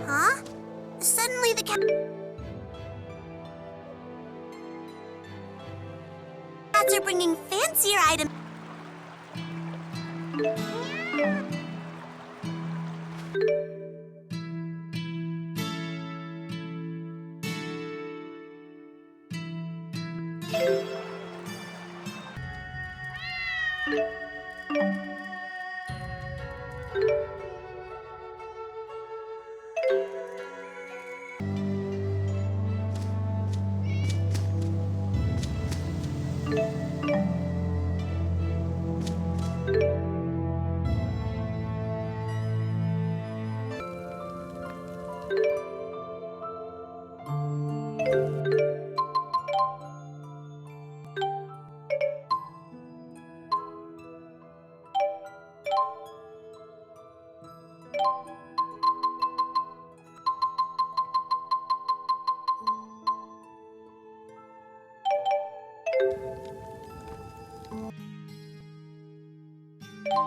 Huh? Suddenly the cats are bringing fancier items.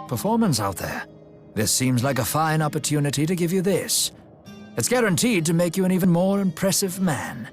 Performance out there. This seems like a fine opportunity to give you this. It's guaranteed to make you an even more impressive man.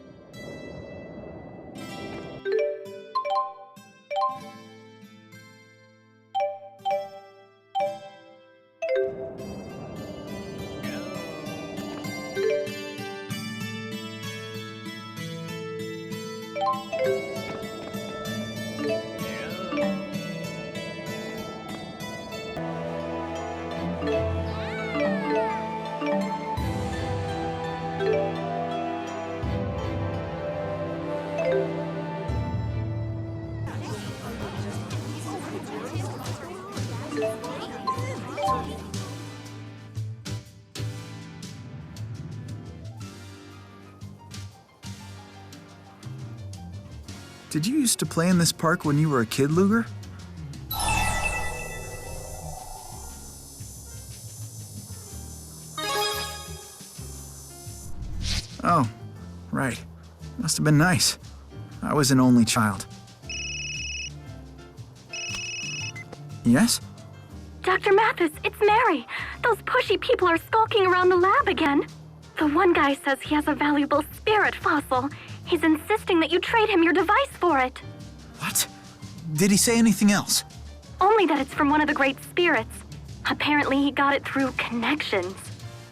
Did you used to play in this park when you were a kid, Luger? Oh, right. Must have been nice. I was an only child. Yes? Dr. Mathis, it's Mary. Those pushy people are skulking around the lab again. The one guy says he has a valuable spirit fossil. He's insisting that you trade him your device for it. What? Did he say anything else? Only that it's from one of the great spirits. Apparently he got it through connections.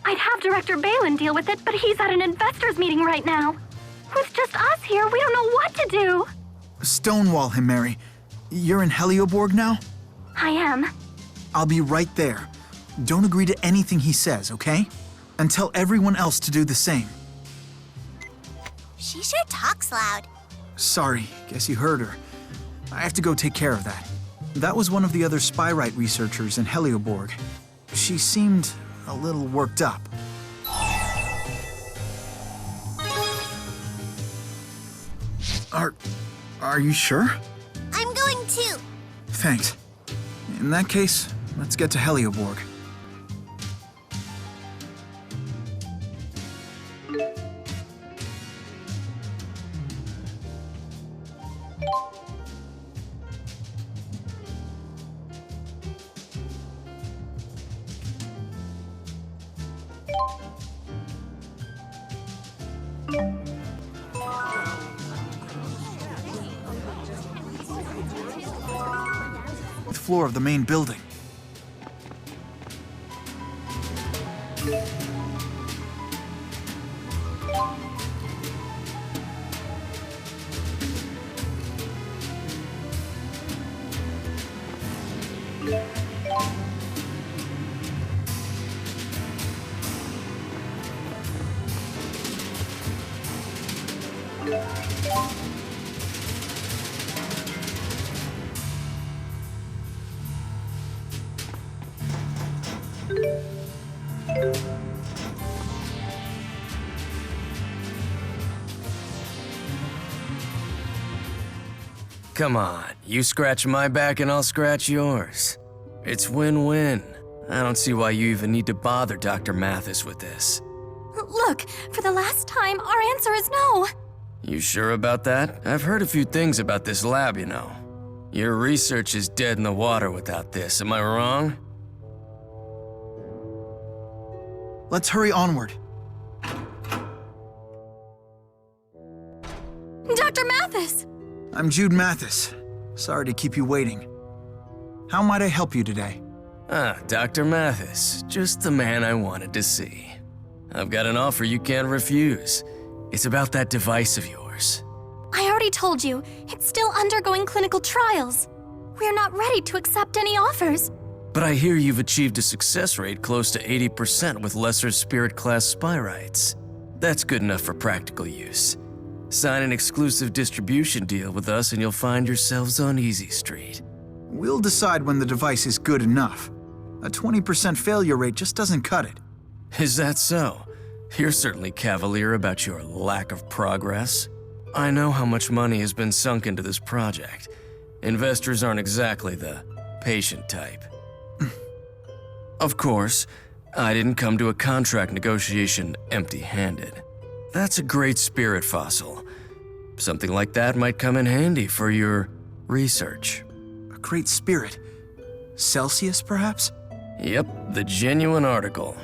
I'd have Director Balin deal with it, but he's at an investors meeting right now. With just us here, we don't know what to do. Stonewall him, Mary. You're in Helioborg now? I am. I'll be right there. Don't agree to anything he says, okay? And tell everyone else to do the same. She sure talks loud. Sorry, guess you heard her. I have to go take care of that. That was one of the other Spyrite researchers in Helioborg. She seemed a little worked up. Are you sure? I'm going too. Thanks. In that case, let's get to Helioborg. Floor of the main building. Come on, you scratch my back and I'll scratch yours. It's win-win. I don't see why you even need to bother Dr. Mathis with this. Look, for the last time, our answer is no. You sure about that? I've heard a few things about this lab, you know. Your research is dead in the water without this, am I wrong? Let's hurry onward. Dr. Mathis! I'm Jude Mathis. Sorry to keep you waiting. How might I help you today? Dr. Mathis. Just the man I wanted to see. I've got an offer you can't refuse. It's about that device of yours. I already told you, it's still undergoing clinical trials. We're not ready to accept any offers. But I hear you've achieved a success rate close to 80% with lesser spirit class spyrites. That's good enough for practical use. Sign an exclusive distribution deal with us and you'll find yourselves on Easy Street. We'll decide when the device is good enough. A 20% failure rate just doesn't cut it. Is that so? You're certainly cavalier about your lack of progress. I know how much money has been sunk into this project. Investors aren't exactly the patient type. Of course, I didn't come to a contract negotiation empty-handed. That's a great spirit fossil. Something like that might come in handy for your research. A great spirit. Celsius, perhaps? Yep, the genuine article.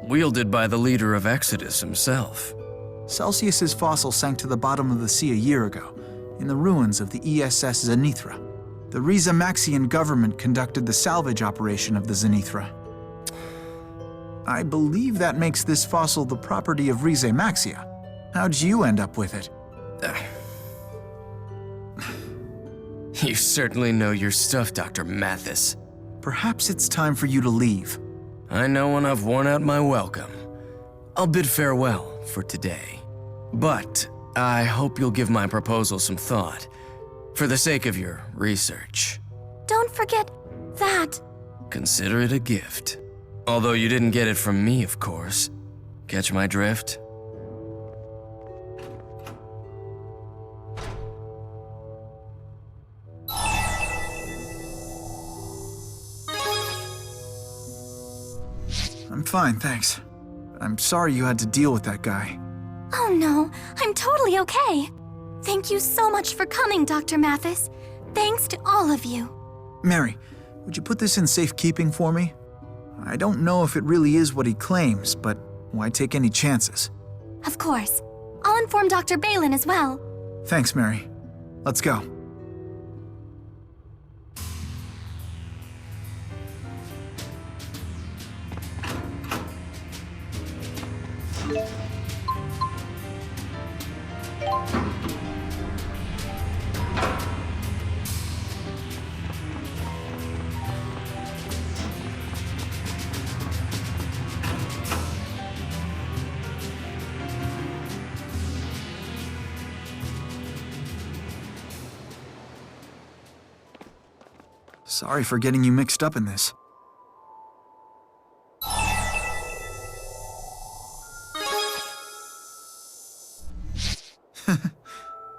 Wielded by the leader of Exodus himself. Celsius's fossil sank to the bottom of the sea a year ago, in the ruins of the ESS Zenithra. The Riza Maxian government conducted the salvage operation of the Zenithra. I believe that makes this fossil the property of Rize Maxia. How'd you end up with it? You certainly know your stuff, Dr. Mathis. Perhaps it's time for you to leave. I know when I've worn out my welcome. I'll bid farewell for today. But I hope you'll give my proposal some thought, for the sake of your research. Don't forget that. Consider it a gift. Although you didn't get it from me, of course. Catch my drift? I'm fine, thanks. I'm sorry you had to deal with that guy. Oh no, I'm totally okay. Thank you so much for coming, Dr. Mathis. Thanks to all of you. Mary, would you put this in safekeeping for me? I don't know if it really is what he claims, but why take any chances? Of course. I'll inform Dr. Balin as well. Thanks, Mary. Let's go. Sorry for getting you mixed up in this.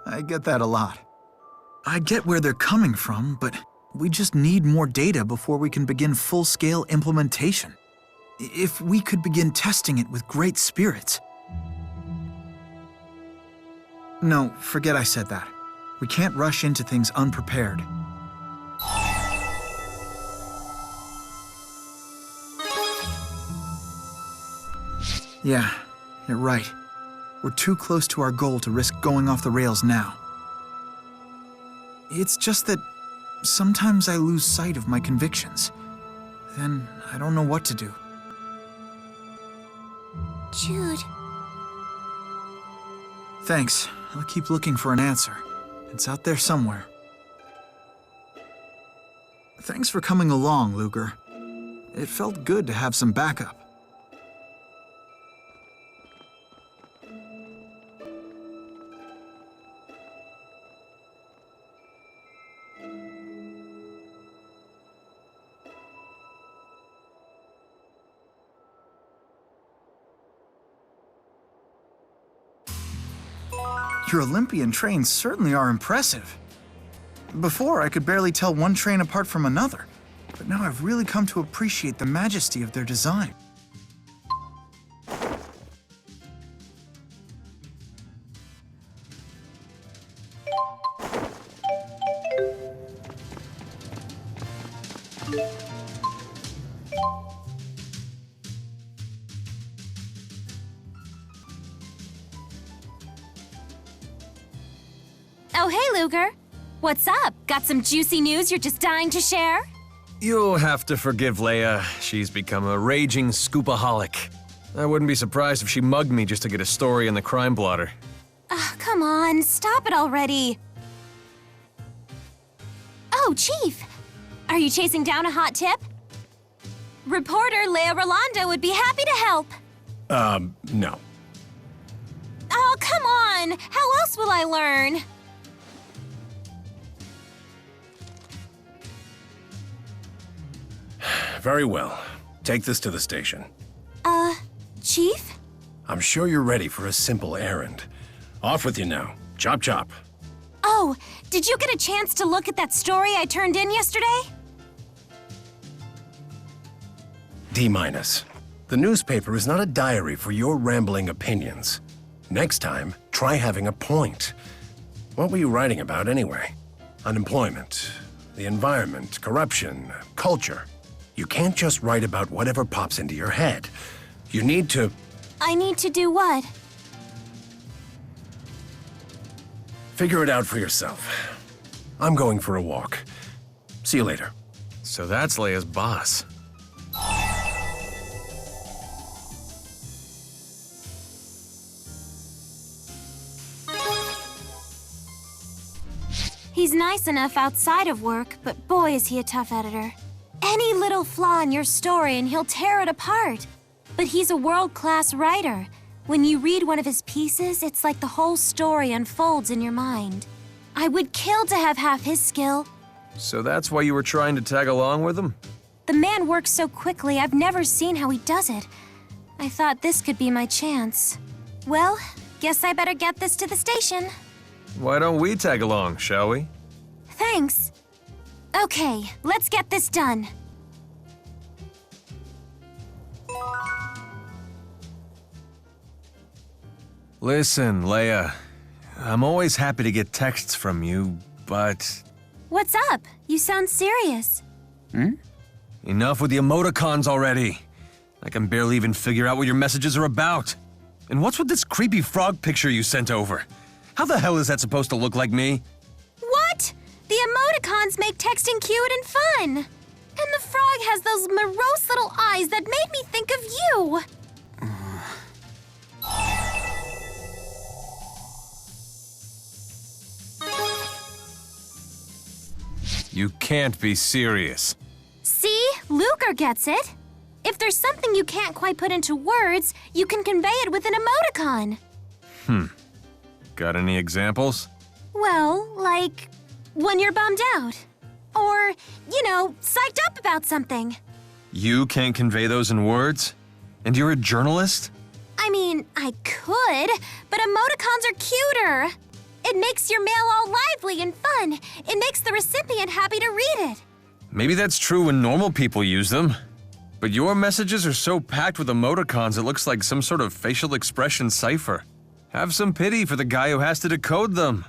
I get that a lot. I get where they're coming from, but we just need more data before we can begin full-scale implementation. If we could begin testing it with great spirits. No, forget I said that. We can't rush into things unprepared. Yeah, you're right. We're too close to our goal to risk going off the rails now. It's just that sometimes I lose sight of my convictions. Then I don't know what to do. Jude. Thanks. I'll keep looking for an answer. It's out there somewhere. Thanks for coming along, Luger. It felt good to have some backup. Your Olympian trains certainly are impressive. Before, I could barely tell one train apart from another, but now I've really come to appreciate the majesty of their design. Oh, hey, Luger. What's up? Got some juicy news you're just dying to share? You'll have to forgive Leia. She's become a raging scoopaholic. I wouldn't be surprised if she mugged me just to get a story in the crime blotter. Come on, stop it already. Oh, Chief. Are you chasing down a hot tip? Reporter Leia Rolando would be happy to help. No. Oh, come on! How else will I learn? Very well. Take this to the station. Chief? I'm sure you're ready for a simple errand. Off with you now. Chop chop. Oh, did you get a chance to look at that story I turned in yesterday? D-. The newspaper is not a diary for your rambling opinions. Next time, try having a point. What were you writing about anyway? Unemployment, the environment, corruption, culture. You can't just write about whatever pops into your head. You need to... I need to do what? figure it out for yourself. I'm going for a walk. See you later. So that's Leia's boss. He's nice enough outside of work, but boy is he a tough editor. Any little flaw in your story and he'll tear it apart. But he's a world-class writer. When you read one of his pieces, it's like the whole story unfolds in your mind. I would kill to have half his skill. So that's why you were trying to tag along with him? The man works so quickly, I've never seen how he does it. I thought this could be my chance. Well, guess I better get this to the station. Why don't we tag along, shall we? Thanks. Okay, let's get this done. Listen, Leia. I'm always happy to get texts from you, but... What's up? You sound serious. Enough with the emoticons already. I can barely even figure out what your messages are about. And what's with this creepy frog picture you sent over? How the hell is that supposed to look like me? What? The emoticons make texting cute and fun. And the frog has those morose little eyes that made me think of you. You can't be serious. See? Luger gets it. If there's something you can't quite put into words, you can convey it with an emoticon. Got any examples? Well, like when you're bummed out. Or, psyched up about something. You can't convey those in words? And you're a journalist? I mean, I could, but emoticons are cuter. It makes your mail all lively and fun. It makes the recipient happy to read it. Maybe that's true when normal people use them. But your messages are so packed with emoticons it looks like some sort of facial expression cipher. Have some pity for the guy who has to decode them.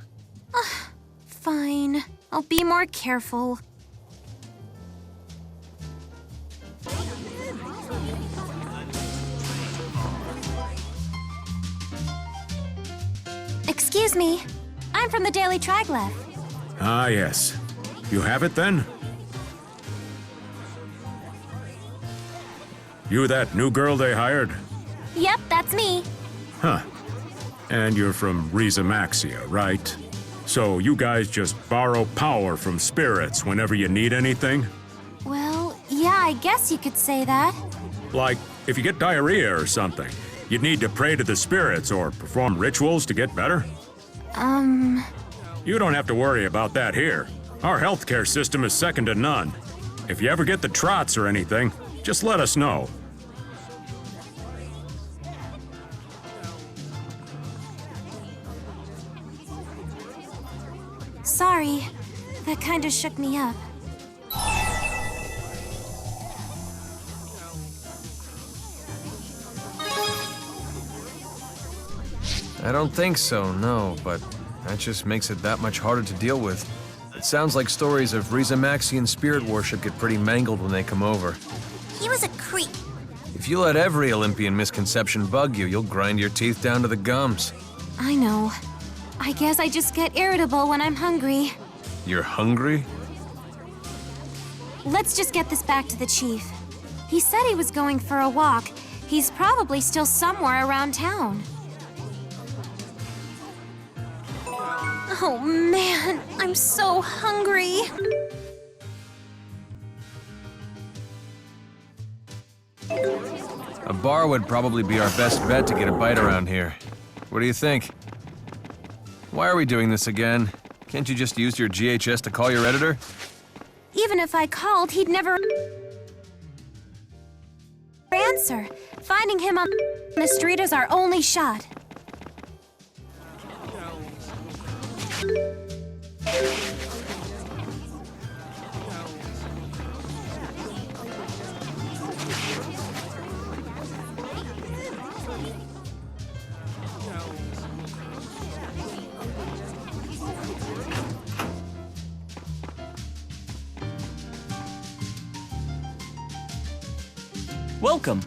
Fine. I'll be more careful. Excuse me. I'm from the Daily Triglyph. Ah, yes. You have it then? You that new girl they hired? Yep, that's me. Huh. And you're from Riza Maxia, right? So you guys just borrow power from spirits whenever you need anything? Well, yeah, I guess you could say that. Like, if you get diarrhea or something, you'd need to pray to the spirits or perform rituals to get better? You don't have to worry about that here. Our healthcare system is second to none. If you ever get the trots or anything, just let us know. Sorry. That kinda shook me up. I don't think so, no, but that just makes it that much harder to deal with. It sounds like stories of Riza Maxian spirit worship get pretty mangled when they come over. He was a creep. If you let every Olympian misconception bug you, you'll grind your teeth down to the gums. I know. I guess I just get irritable when I'm hungry. You're hungry? Let's just get this back to the chief. He said he was going for a walk. He's probably still somewhere around town. Oh man, I'm so hungry. A bar would probably be our best bet to get a bite around here. What do you think? Why are we doing this again? Can't you just use your GHS to call your editor? Even if I called, he'd never answer. Finding him on the street is our only shot. Welcome.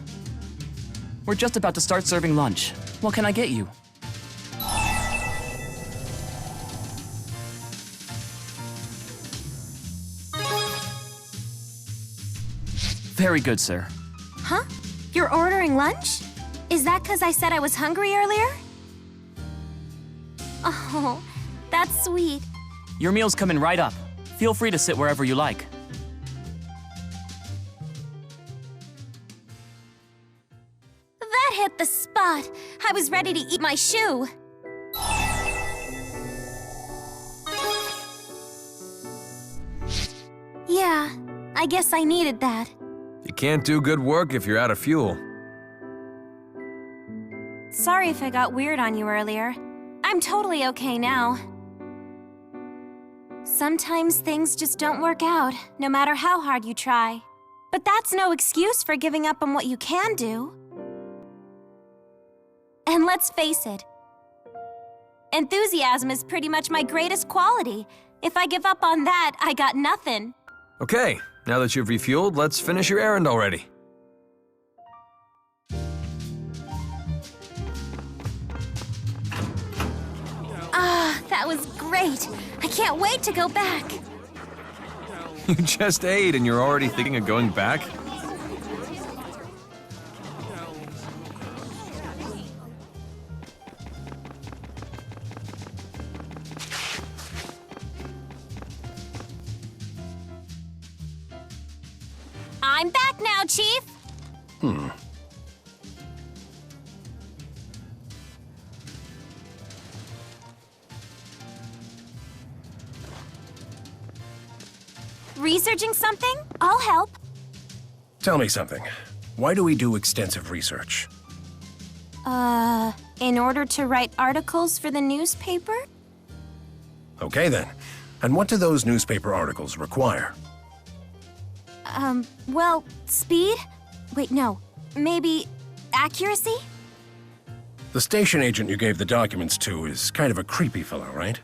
We're just about to start serving lunch. What can I get you? Very good, sir. Huh? You're ordering lunch? Is that 'cause I said I was hungry earlier? Oh, that's sweet. Your meal's coming right up. Feel free to sit wherever you like. That hit the spot. I was ready to eat my shoe. Yeah, I guess I needed that. You can't do good work if you're out of fuel. Sorry if I got weird on you earlier. I'm totally okay now. Sometimes things just don't work out, no matter how hard you try. But that's no excuse for giving up on what you can do. And let's face it, enthusiasm is pretty much my greatest quality. If I give up on that, I got nothing. Okay, now that you've refueled, let's finish your errand already. Ah, that was great. I can't wait to go back. You just ate and you're already thinking of going back? I'm back now, Chief. Researching something? I'll help. Tell me something. Why do we do extensive research? In order to write articles for the newspaper? Okay then. And what do those newspaper articles require? Well, speed? Wait, no. Maybe accuracy? The station agent you gave the documents to is kind of a creepy fellow, right?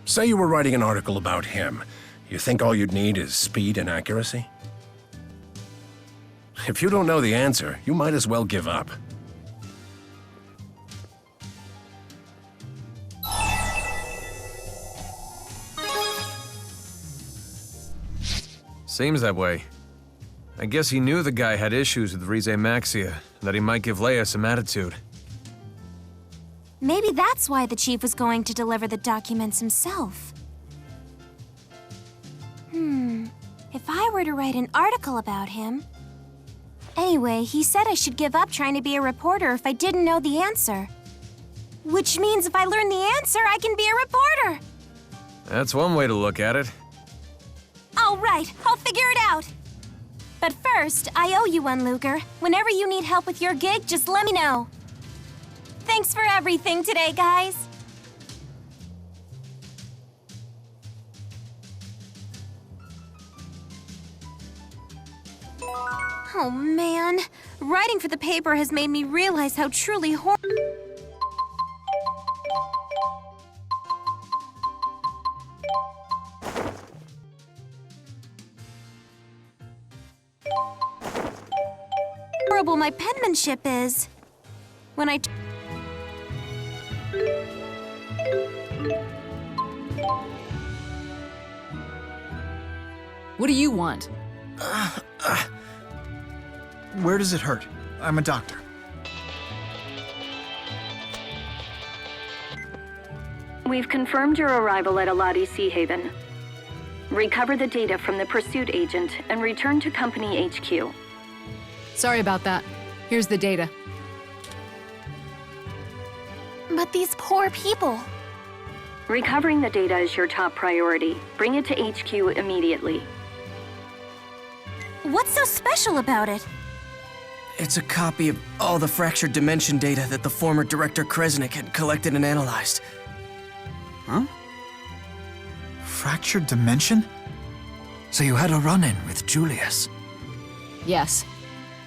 Say you were writing an article about him. You think all you'd need is speed and accuracy? If you don't know the answer, you might as well give up. Seems that way. I guess he knew the guy had issues with Rize Maxia, and that he might give Leia some attitude. Maybe that's why the chief was going to deliver the documents himself. If I were to write an article about him... Anyway, he said I should give up trying to be a reporter if I didn't know the answer. Which means if I learn the answer, I can be a reporter! That's one way to look at it. All right, I'll figure it out. But first, I owe you one, Luger. Whenever you need help with your gig, just let me know. Thanks for everything today, guys. Oh man, writing for the paper has made me realize how truly horrible my penmanship is. When I What do you want? Where does it hurt? I'm a doctor. We've confirmed your arrival at Aladi Sea Haven. Recover the data from the pursuit agent and return to Company HQ. Sorry about that. Here's the data. But these poor people. Recovering the data is your top priority. Bring it to HQ immediately. What's so special about it? It's a copy of all the fractured dimension data that the former Director Kresnik had collected and analyzed. Huh? Fractured dimension? So you had a run-in with Julius? Yes.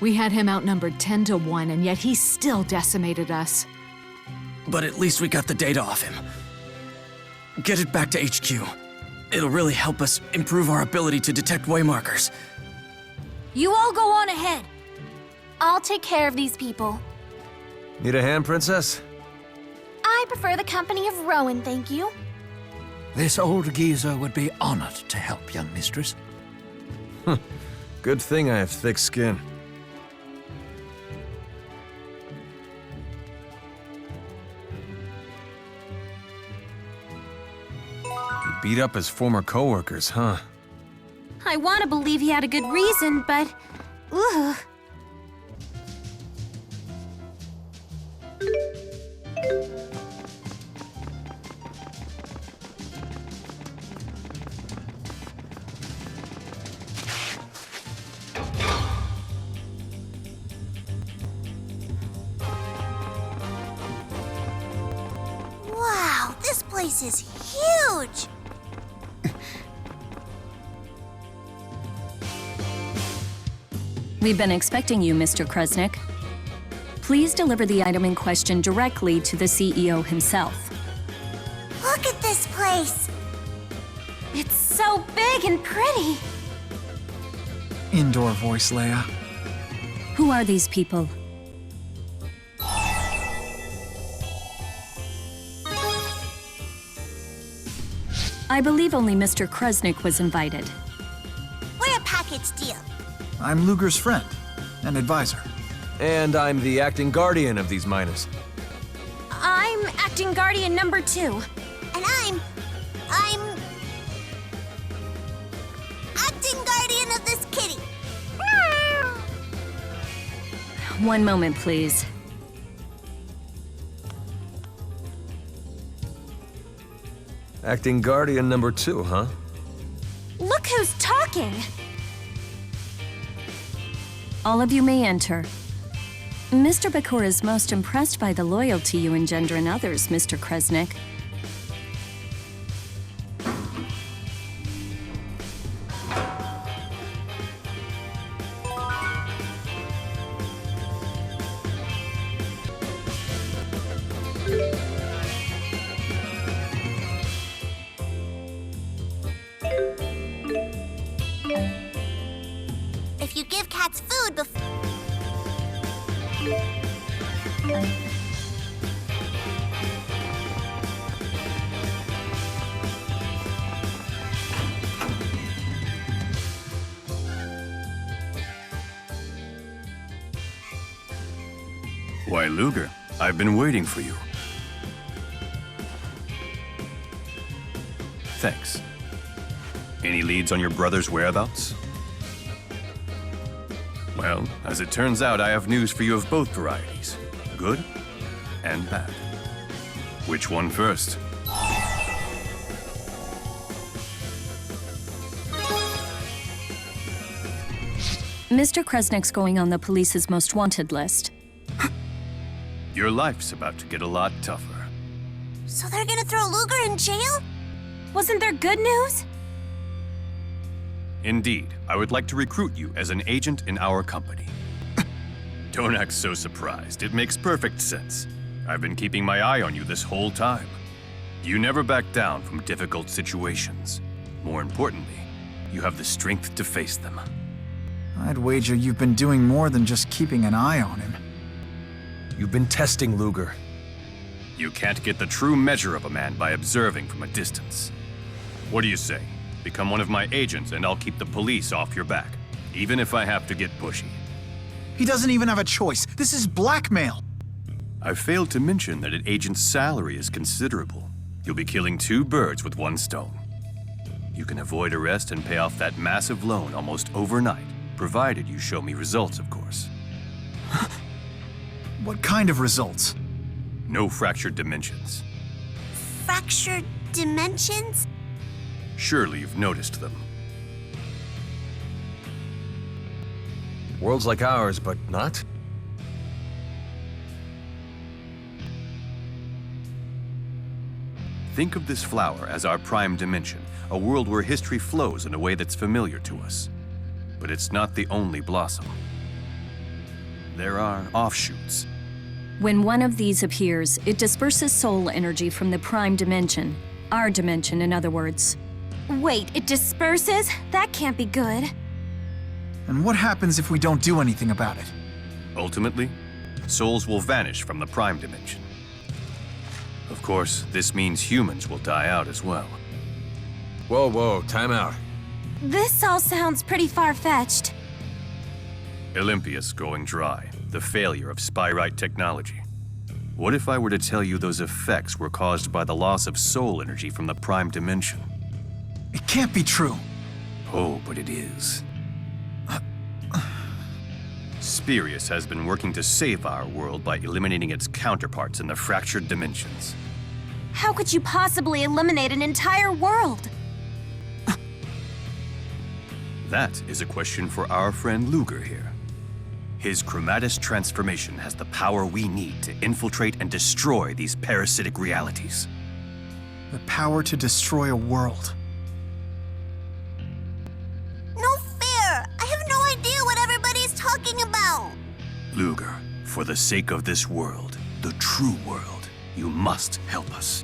We had him outnumbered 10 to 1, and yet he still decimated us. But at least we got the data off him. Get it back to HQ. It'll really help us improve our ability to detect waymarkers. You all go on ahead. I'll take care of these people. Need a hand, Princess? I prefer the company of Rowan, thank you. This old geezer would be honored to help, young mistress. Good thing I have thick skin. You beat up his former coworkers, huh? I want to believe he had a good reason, but... Ooh. Wow, this place is huge! We've been expecting you, Mr. Kresnik. Please deliver the item in question directly to the CEO himself. Look at this place! It's so big and pretty. Indoor voice, Leia. Who are these people? I believe only Mr. Kresnik was invited. We're a package deal. I'm Luger's friend and advisor. And I'm the acting guardian of these miners. I'm acting guardian number 2. And I'm acting guardian of this kitty. One moment, please. Acting guardian number 2, huh? Look who's talking. All of you may enter. Mr. Bakura is most impressed by the loyalty you engender in others, Mr. Kresnik. If you give cats food before... Why, Luger, I've been waiting for you. Thanks. Any leads on your brother's whereabouts? Well, as it turns out, I have news for you of both varieties, good and bad. Which one first? Mr. Kresnik's going on the police's most wanted list. Your life's about to get a lot tougher. So they're gonna throw Luger in jail? Wasn't there good news? Indeed, I would like to recruit you as an agent in our company. Don't act so surprised. It makes perfect sense. I've been keeping my eye on you this whole time. You never back down from difficult situations. More importantly, you have the strength to face them. I'd wager you've been doing more than just keeping an eye on him. You've been testing Luger. You can't get the true measure of a man by observing from a distance. What do you say? Become one of my agents and I'll keep the police off your back, even if I have to get pushy. He doesn't even have a choice. This is blackmail. I failed to mention that an agent's salary is considerable. You'll be killing two birds with one stone. You can avoid arrest and pay off that massive loan almost overnight, provided you show me results, of course. What kind of results? No fractured dimensions. Fractured dimensions? Surely you've noticed them. Worlds like ours, but not? Think of this flower as our prime dimension, a world where history flows in a way that's familiar to us. But it's not the only blossom. There are offshoots. When one of these appears, it disperses soul energy from the prime dimension. Our dimension, in other words. Wait, it disperses? That can't be good. And what happens if we don't do anything about it? Ultimately, souls will vanish from the prime dimension. Of course, this means humans will die out as well. Whoa, whoa, time out. This all sounds pretty far-fetched. Olympias going dry, the failure of Spyrite technology. What if I were to tell you those effects were caused by the loss of soul energy from the prime dimension? It can't be true. Oh, but it is. Spirius has been working to save our world by eliminating its counterparts in the fractured dimensions. How could you possibly eliminate an entire world? That is a question for our friend Luger here. His chromatis transformation has the power we need to infiltrate and destroy these parasitic realities. The power to destroy a world. No fair! I have no idea what everybody's talking about! Luger, for the sake of this world, the true world, you must help us.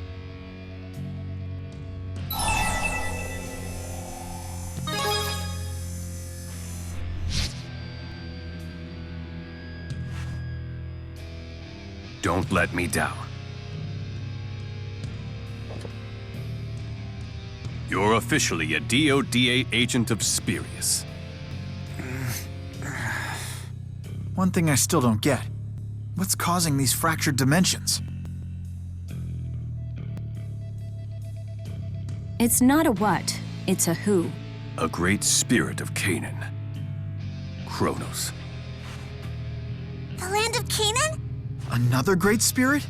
Don't let me down. You're officially a DODA agent of Spirius. One thing I still don't get. What's causing these fractured dimensions? It's not a what, it's a who. A great spirit of Canaan. Kronos. The land of Canaan? Another great spirit?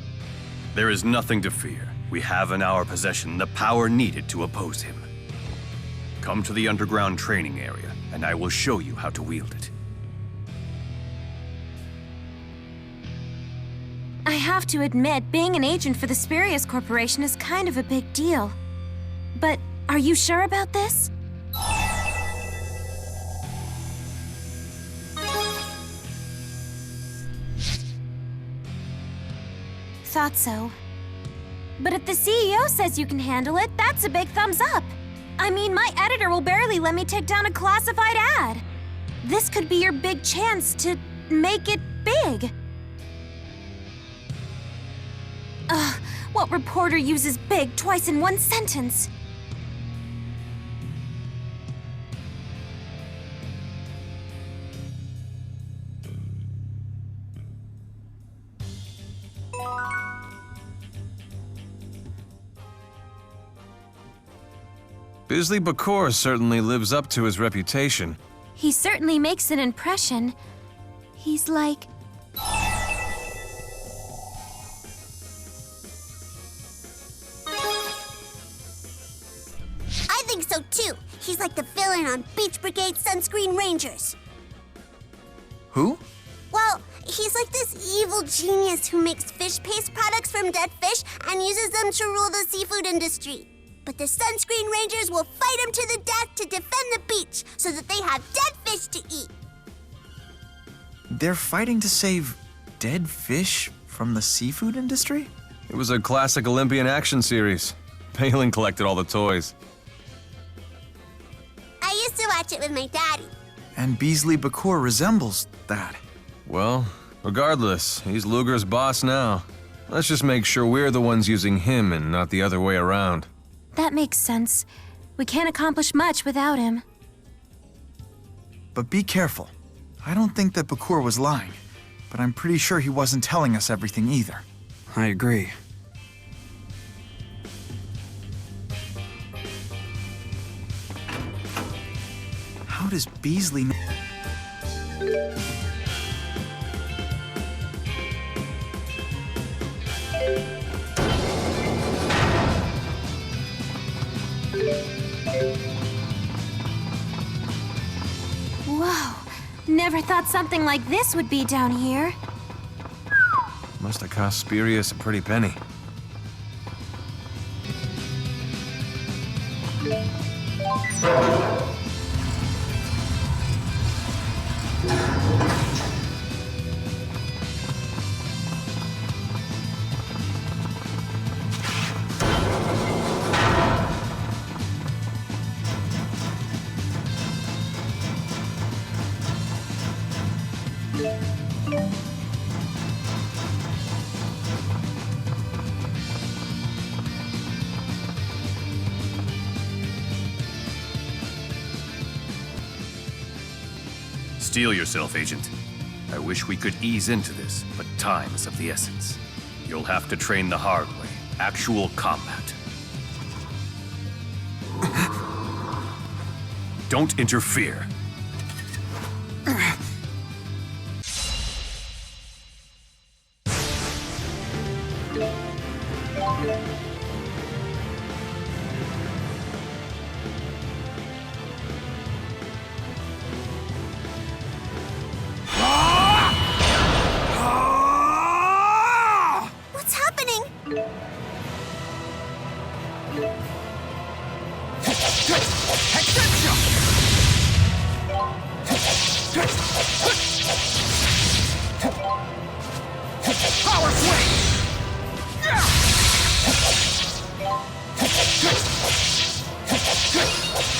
There is nothing to fear. We have in our possession the power needed to oppose him. Come to the underground training area, and I will show you how to wield it. I have to admit, being an agent for the Spirius Corporation is kind of a big deal. But are you sure about this? Thought so. But if the CEO says you can handle it, that's a big thumbs up. I mean, my editor will barely let me take down a classified ad. This could be your big chance to make it big. Ugh, what reporter uses big twice in one sentence? Bisley Bakor certainly lives up to his reputation. He certainly makes an impression. He's like... I think so too. He's like the villain on Beach Brigade Sunscreen Rangers. Who? Well, he's like this evil genius who makes fish paste products from dead fish and uses them to rule the seafood industry. But the Sunscreen Rangers will fight him to the death to defend the beach so that they have dead fish to eat. They're fighting to save dead fish from the seafood industry? It was a classic Olympian action series. Palin collected all the toys. I used to watch it with my daddy. And Beasley Bakor resembles that. Well, regardless, he's Luger's boss now. Let's just make sure we're the ones using him and not the other way around. That makes sense. We can't accomplish much without him. But be careful. I don't think that Bakur was lying, but I'm pretty sure he wasn't telling us everything either. I agree. How does Beasley know? Whoa. Never thought something like this would be down here. Must have cost Spurious a pretty penny. Steel yourself, Agent. I wish we could ease into this, but time is of the essence. You'll have to train the hard way. Actual combat. Don't interfere. What's happening? Power swing!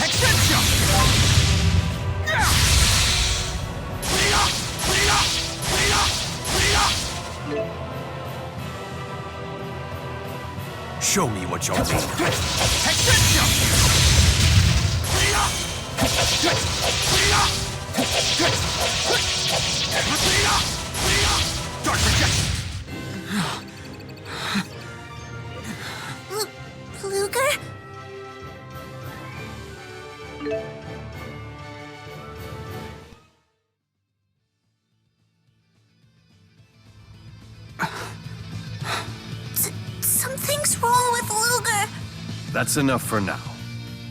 Extension! Show me what you're made of. Dark projection! Luger? Something's wrong with Luger. That's enough for now.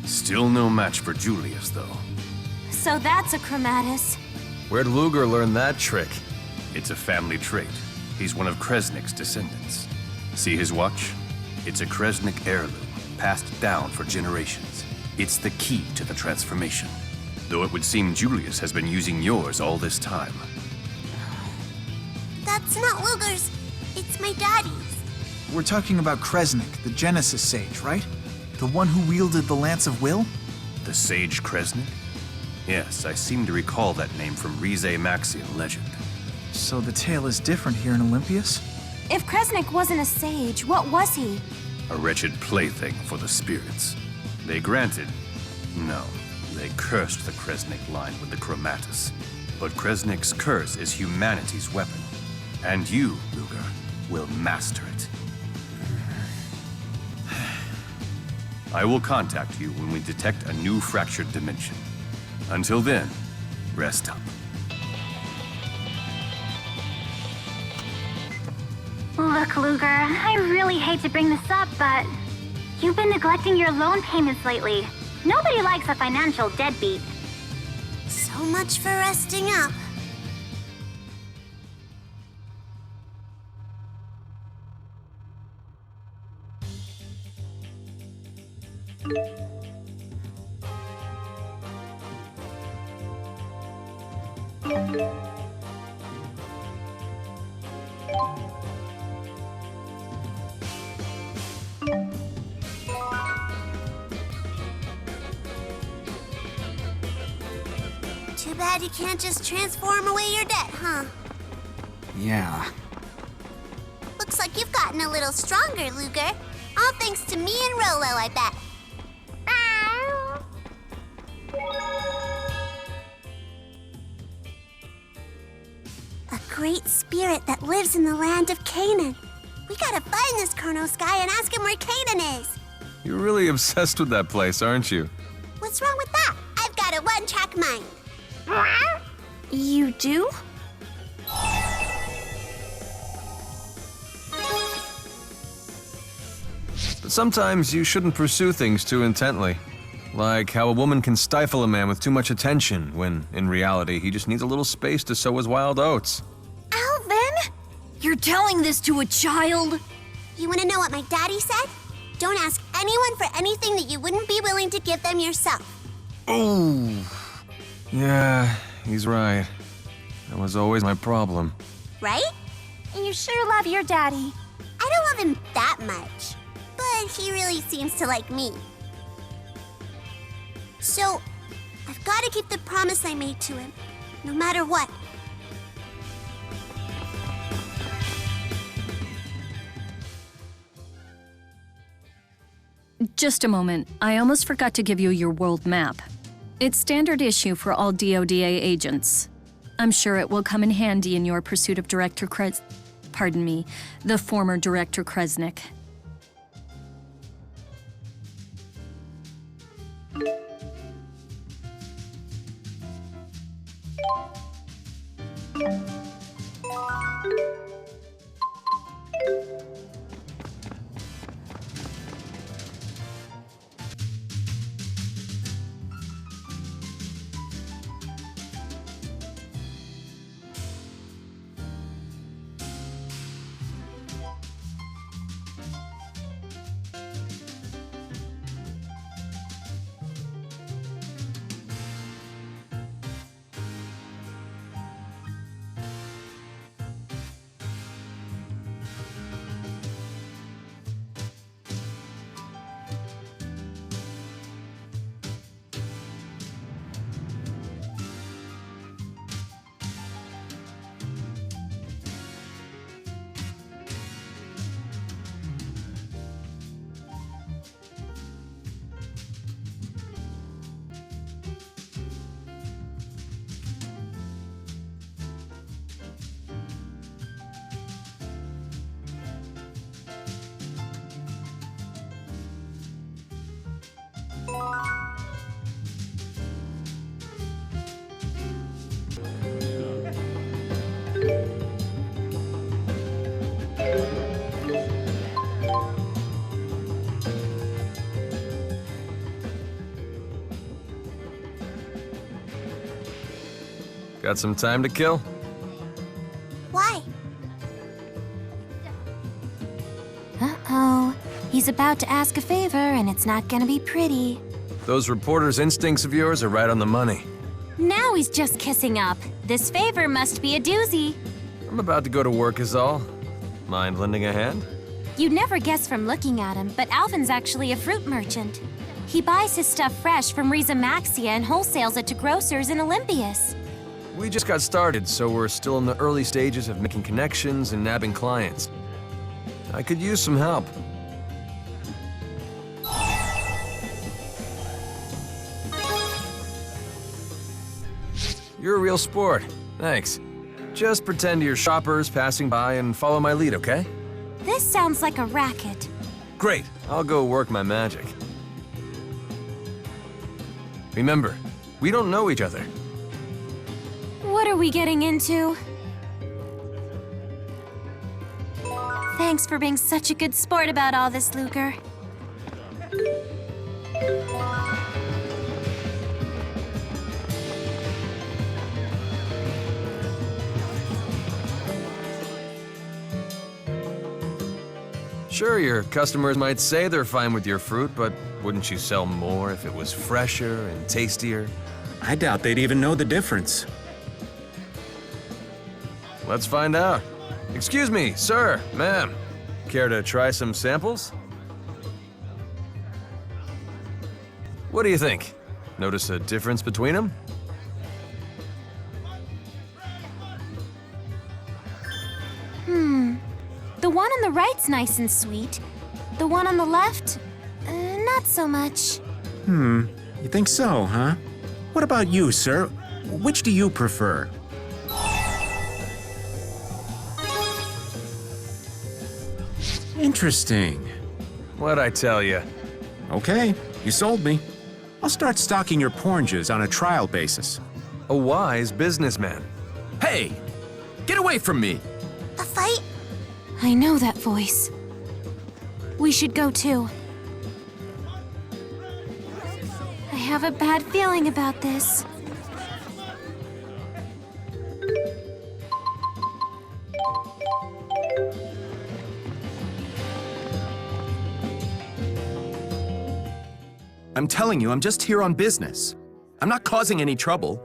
Still no match for Julius, though. So that's a Chromatus. Where'd Luger learn that trick? It's a family trait. He's one of Kresnik's descendants. See his watch? It's a Kresnik heirloom, passed down for generations. It's the key to the transformation. Though it would seem Julius has been using yours all this time. That's not Luger's. It's my daddy's. We're talking about Kresnik, the Genesis Sage, right? The one who wielded the Lance of Will? The Sage Kresnik? Yes, I seem to recall that name from Rize Maxian legend. So the tale is different here in Olympias? If Kresnik wasn't a sage, what was he? A wretched plaything for the spirits. They granted... No, they cursed the Kresnik line with the Chromatus. But Kresnik's curse is humanity's weapon. And you, Luger, will master it. I will contact you when we detect a new fractured dimension. Until then, rest up. Look, Luger, I really hate to bring this up, but you've been neglecting your loan payments lately. Nobody likes a financial deadbeat. So much for resting up. Too bad you can't just transform away your debt, huh? Yeah. Looks like like you've gotten a little stronger, Luger. All thanks to me and Rolo, I bet. A great spirit that lives in the land of Canaan. We gotta find this Chrono Sky and ask him where Canaan is. You're really obsessed with that place, aren't you? What's wrong with that? I've got a one-track mind. You do? But sometimes you shouldn't pursue things too intently. Like how a woman can stifle a man with too much attention, when, in reality, he just needs a little space to sow his wild oats. Alvin? You're telling this to a child? You wanna know what my daddy said? Don't ask anyone for anything that you wouldn't be willing to give them yourself. Oh. Yeah, he's right. That was always my problem. Right? You sure love your daddy. I don't love him that much, but he really seems to like me. So, I've got to keep the promise I made to him, no matter what. Just a moment. I almost forgot to give you your world map. It's standard issue for all DODA agents. I'm sure it will come in handy in your pursuit of the former Director Kresnik. Got some time to kill? Why? Uh-oh. He's about to ask a favor, and it's not gonna be pretty. Those reporter's instincts of yours are right on the money. Now he's just kissing up. This favor must be a doozy. I'm about to go to work is all. Mind lending a hand? You'd never guess from looking at him, but Alvin's actually a fruit merchant. He buys his stuff fresh from Riza Maxia and wholesales it to grocers in Olympias. We just got started, so we're still in the early stages of making connections and nabbing clients. I could use some help. You're a real sport. Thanks. Just pretend you're shoppers passing by and follow my lead, okay? This sounds like a racket. Great. I'll go work my magic. Remember, we don't know each other. What are we getting into? Thanks for being such a good sport about all this, Luger. Sure, your customers might say they're fine with your fruit, but wouldn't you sell more if it was fresher and tastier? I doubt they'd even know the difference. Let's find out. Excuse me, sir, ma'am. Care to try some samples? What do you think? Notice a difference between them? The one on the right's nice and sweet. The one on the left, not so much. You think so, huh? What about you, sir? Which do you prefer? Interesting. What'd I tell you? Okay, you sold me. I'll start stocking your pornges on a trial basis. A wise businessman. Hey! Get away from me! A fight? I know that voice. We should go too. I have a bad feeling about this. I'm telling you, I'm just here on business. I'm not causing any trouble.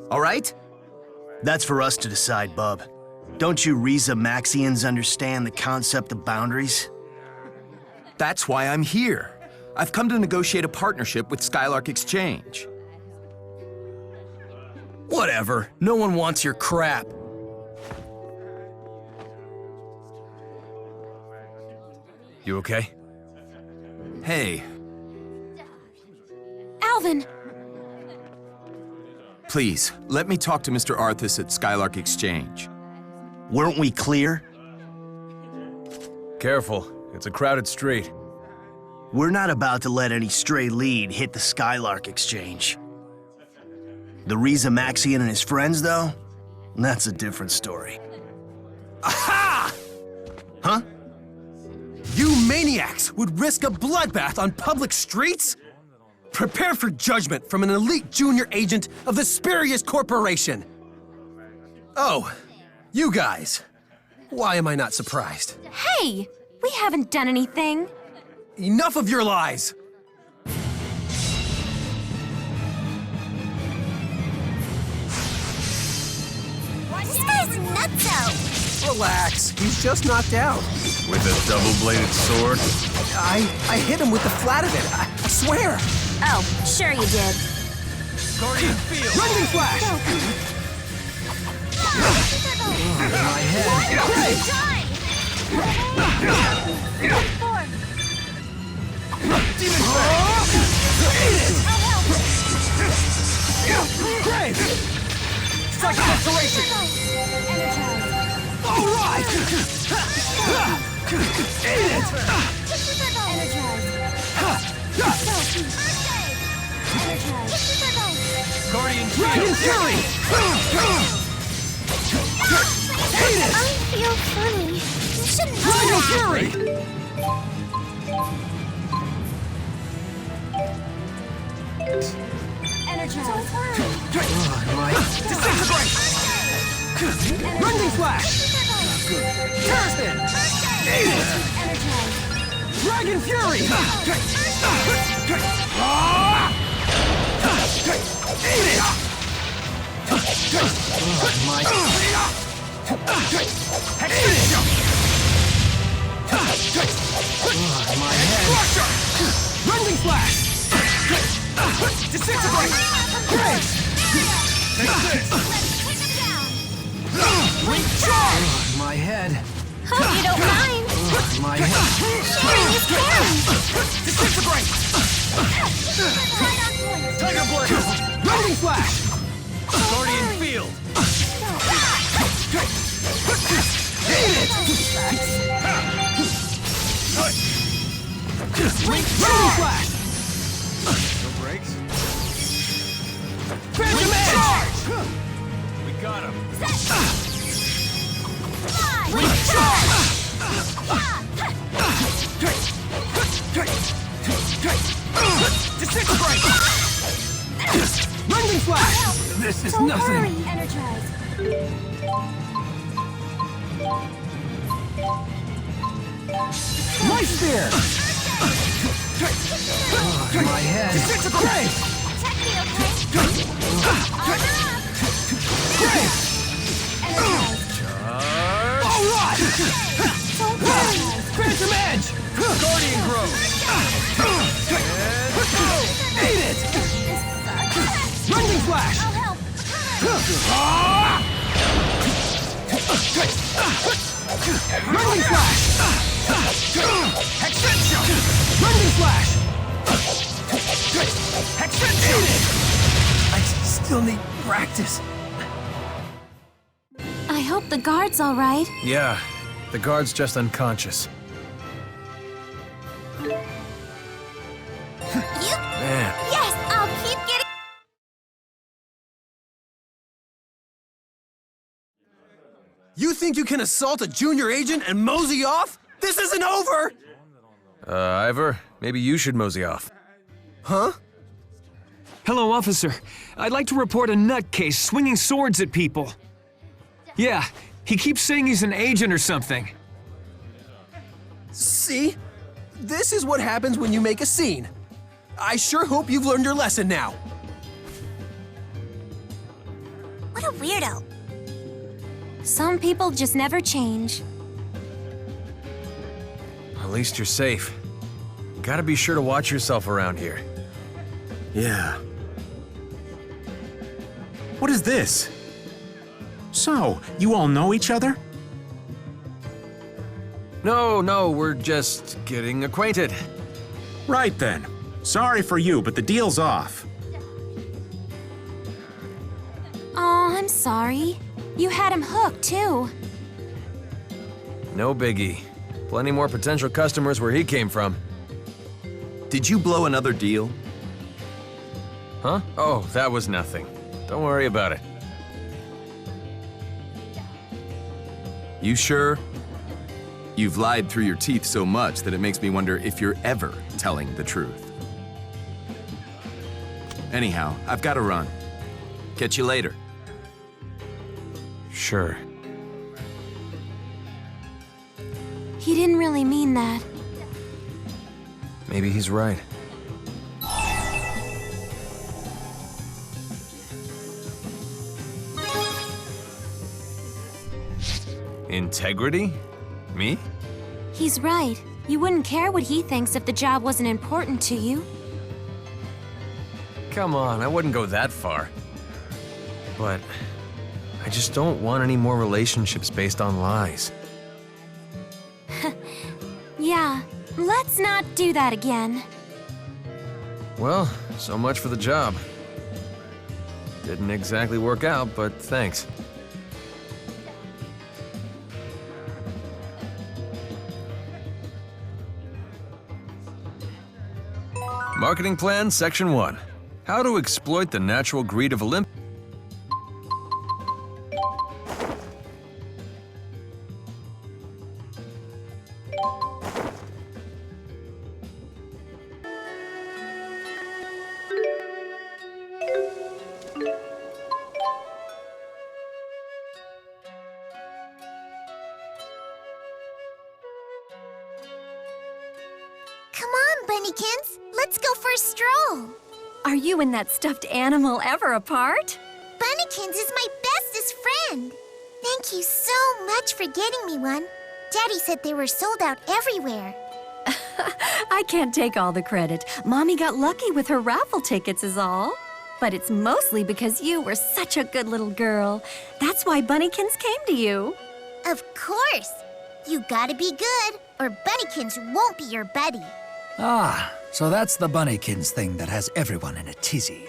All right? That's for us to decide, bub. Don't you Riza Maxians understand the concept of boundaries? That's why I'm here. I've come to negotiate a partnership with Skylark Exchange. Whatever. No one wants your crap. You okay? Hey, Alvin! please, let me talk to Mr. Arthas at Skylark Exchange. Weren't we clear? Careful, it's a crowded street. We're not about to let any stray lead hit the Skylark Exchange. The Riza Maxian and his friends, though? That's a different story. Aha! Huh? You maniacs would risk a bloodbath on public streets? Prepare for judgment from an elite junior agent of the Spurious Corporation. Oh, you guys. Why am I not surprised? Hey! We haven't done anything. Enough of your lies! This guy's nutso! Relax, he's just knocked out. With a double-bladed sword? I hit him with the flat of it, I swear. Oh, sure you did. Guardian Field! Lightning Flash! My head! Demon Fang! Eat it! Grave! Strike Restoration! All right! Eat it! Guardian Dragon Fury! Eat it! I feel funny. You shouldn't do Dragon that. Fury! Disintegrate! Lightning Flash! Terrastin! Eat it! Dragon Fury! Eat it! Extinction! My head! Crusher! Lightning Flash! Disintegrate! Great! Take this! Recharge! My head. Hope you don't mind. My head. Sharing is caring. Disintegrate! Tiger Blade! Lightning Flash! Guardian Field! Eat it! Lightning Flash! No breaks. Phantom Edge! We got him. Recharge! Disintegrate! Lightning Flash! This is nothing. Life Spear! My head. Disintegrate! Great! All right! Phantom Edge! Guardian Grove! Eat it! Lightning Flash! Rending Flash! Hexentia! Rending Flash! Hexentia! I still need practice. I hope the guard's all right. Yeah, the guard's just unconscious. Man. Yes, I'll keep getting... You think you can assault a junior agent and mosey off? This isn't over! Ivor, maybe you should mosey off. Huh? Hello, officer. I'd like to report a nutcase swinging swords at people. Yeah, he keeps saying he's an agent or something. See? This is what happens when you make a scene. I sure hope you've learned your lesson now. What a weirdo. Some people just never change. At least you're safe. Gotta be sure to watch yourself around here. Yeah. What is this? So, you all know each other? No, we're just getting acquainted. Right then. Sorry for you, but the deal's off. Oh, I'm sorry. You had him hooked, too. No biggie. Plenty more potential customers where he came from. Did you blow another deal? Huh? Oh, that was nothing. Don't worry about it. You sure? You've lied through your teeth so much that it makes me wonder if you're ever telling the truth. Anyhow, I've got to run. Catch you later. Sure. He didn't really mean that. Maybe he's right. Integrity? Me? He's right. You wouldn't care what he thinks if the job wasn't important to you. Come on, I wouldn't go that far. But I just don't want any more relationships based on lies. Yeah, let's not do that again. Well, so much for the job. Didn't exactly work out, but thanks. Marketing Plan, Section 1. How to exploit the natural greed of Olymp... Come on, Bunnykins. Let's go for a stroll. Are you and that stuffed animal ever apart? Bunnykins is my bestest friend. Thank you so much for getting me one. Daddy said they were sold out everywhere. I can't take all the credit. Mommy got lucky with her raffle tickets is all. But it's mostly because you were such a good little girl. That's why Bunnykins came to you. Of course. You gotta be good, or Bunnykins won't be your buddy. Ah, so that's the Bunnykins thing that has everyone in a tizzy.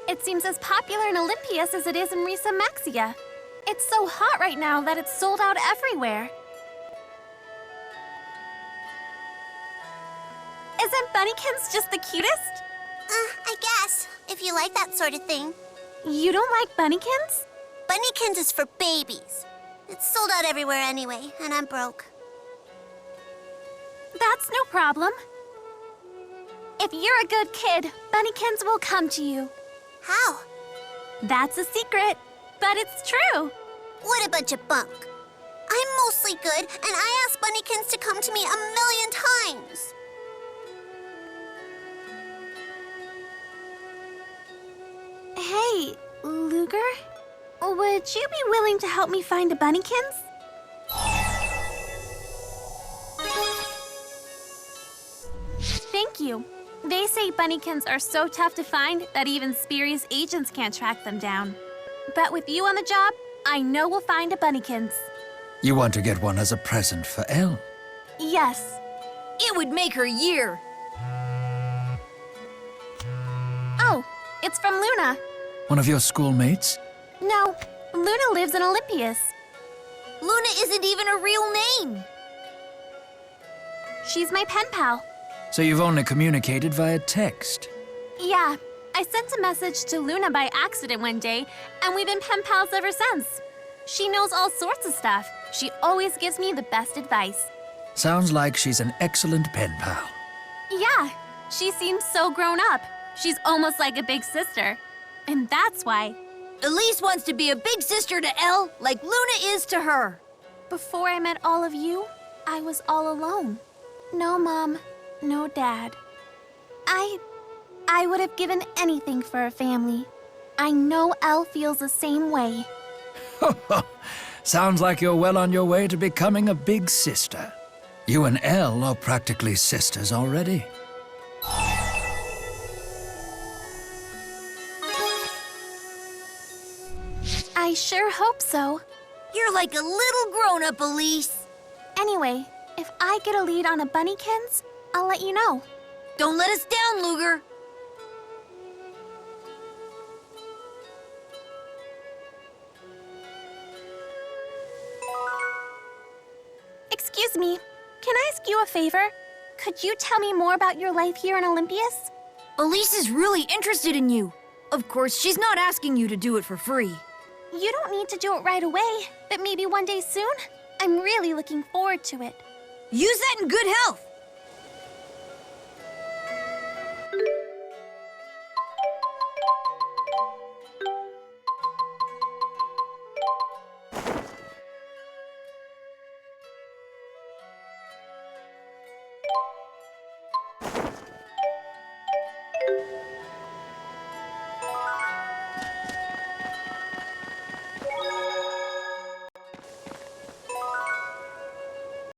It seems as popular in Olympias as it is in Risa Maxia. It's so hot right now that it's sold out everywhere. Isn't Bunnykins just the cutest? I guess, if you like that sort of thing. You don't like Bunnykins? Bunnykins is for babies. It's sold out everywhere anyway, and I'm broke. That's no problem. If you're a good kid, Bunnykins will come to you. How? That's a secret, but it's true. What a bunch of bunk. I'm mostly good, and I asked Bunnykins to come to me 1,000,000 times. Hey, Luger? Would you be willing to help me find a Bunnykins? Thank you. They say Bunnykins are so tough to find that even spurious agents can't track them down. But with you on the job, I know we'll find a Bunnykins. You want to get one as a present for Elle? Yes. It would make her year. Oh, it's from Luna. One of your schoolmates? No, Luna lives in Olympias. Luna isn't even a real name. She's my pen pal. So you've only communicated via text? Yeah, I sent a message to Luna by accident one day, and we've been pen pals ever since. She knows all sorts of stuff. She always gives me the best advice. Sounds like she's an excellent pen pal. Yeah, she seems so grown up. She's almost like a big sister. And that's why. Elise wants to be a big sister to Elle, like Luna is to her. Before I met all of you, I was all alone. No mom, no dad. I would have given anything for a family. I know Elle feels the same way. Sounds like you're well on your way to becoming a big sister. You and Elle are practically sisters already. I sure hope so. You're like a little grown-up, Elise. Anyway, if I get a lead on a Bunnykins, I'll let you know. Don't let us down, Luger. Excuse me, can I ask you a favor? Could you tell me more about your life here in Olympias? Elise is really interested in you. Of course, she's not asking you to do it for free. You don't need to do it right away, but maybe one day soon? I'm really looking forward to it. Use that in good health.